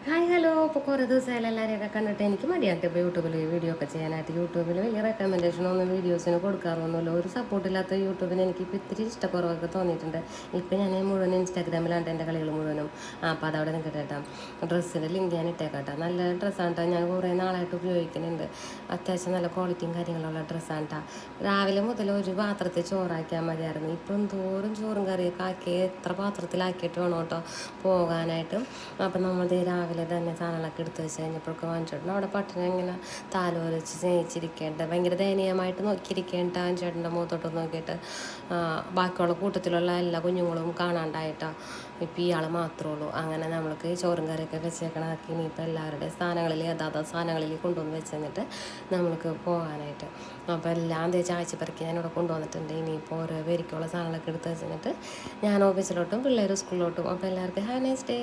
Hi hello. ഇപ്പോൾ കുറേ ദിവസമായാലും എല്ലാവരെയൊക്കെ കണ്ടിട്ട് എനിക്ക് മടിയായിട്ട് ഇപ്പോൾ യൂട്യൂബിൽ വീഡിയോ ഒക്കെ ചെയ്യാനായിട്ട്. യൂട്യൂബിൽ വലിയ റെക്കമെൻഡേഷനൊന്നും വീഡിയോസിന് കൊടുക്കാറൊന്നുമില്ല. ഒരു സപ്പോർട്ടില്ലാത്ത യൂട്യൂബിന് എനിക്കിപ്പോൾ ഇത്തിരി ഇഷ്ടക്കുറവൊക്കെ തോന്നിയിട്ടുണ്ട്. ഇപ്പം ഞാൻ മുഴുവൻ ഇൻസ്റ്റാഗ്രാമിലാണ് എൻ്റെ കളികൾ മുഴുവനും. അപ്പോൾ അതവിടെ നിൽക്കട്ടെ കേട്ടോ. ഡ്രസ്സിൻ്റെ ലിങ്ക് ഞാൻ ഇട്ടേക്കാട്ടോ. നല്ല ഡ്രസ്സാണ് കേട്ടോ. ഞാൻ കുറേ നാളായിട്ട് ഉപയോഗിക്കുന്നുണ്ട്. അത്യാവശ്യം നല്ല ക്വാളിറ്റിയും കാര്യങ്ങളുള്ള ഡ്രസ്സാണ് കേട്ടോ. രാവിലെ മുതൽ ഒരു പാത്രത്തിൽ ചോറാക്കിയാൽ മതിയായിരുന്നു. ഇപ്പം എന്തോരം ചോറും കറിയൊക്കെ ആക്കി എത്ര പാത്രത്തിലാക്കിയിട്ട് വേണം കേട്ടോ പോകാനായിട്ട്. അപ്പം നമ്മൾ രാവിലെ തന്നെ സാധനങ്ങളൊക്കെ എടുത്ത് വെച്ച് കഴിഞ്ഞപ്പോഴൊക്കെ വാങ്ങിച്ചോട്ടൻ അവിടെ പട്ടിനെ ഇങ്ങനെ താലോലിച്ച് സ്നേഹിച്ചിരിക്കേണ്ട ഭയങ്കര ദയനീയമായിട്ട് നോക്കിയിരിക്കേണ്ട ചേട്ടൻ്റെ മുഖത്തോട്ട് നോക്കിയിട്ട് ബാക്കിയുള്ള കൂട്ടത്തിലുള്ള എല്ലാ കുഞ്ഞുങ്ങളും കാണാണ്ടായിട്ടാണ് ഇപ്പം ഇയാൾ മാത്രമേ ഉള്ളൂ. അങ്ങനെ നമ്മൾക്ക് ചോറും കറിയൊക്കെ വെച്ചേക്കണതൊക്കെ ഇനിയിപ്പോൾ എല്ലാവരുടെ സ്ഥാനങ്ങളിൽ യഥാർത്ഥ സ്ഥാനങ്ങളിൽ കൊണ്ടുവന്ന് വെച്ച് തന്നിട്ട് നമ്മൾക്ക് പോകാനായിട്ട്. അപ്പോൾ എല്ലാം ചായച്ച് പെറുക്കി ഞാനിവിടെ കൊണ്ടുവന്നിട്ടുണ്ട്. ഇനിയിപ്പോൾ ഓരോ പേരിക്കുള്ള സാധനങ്ങളൊക്കെ എടുത്ത് വെച്ചിട്ട് ഞാൻ ഓഫീസിലോട്ടും പിള്ളേർ സ്കൂളിലോട്ടും. അപ്പോൾ എല്ലാവർക്കും ഹാവ് നൈസ് ഡേ.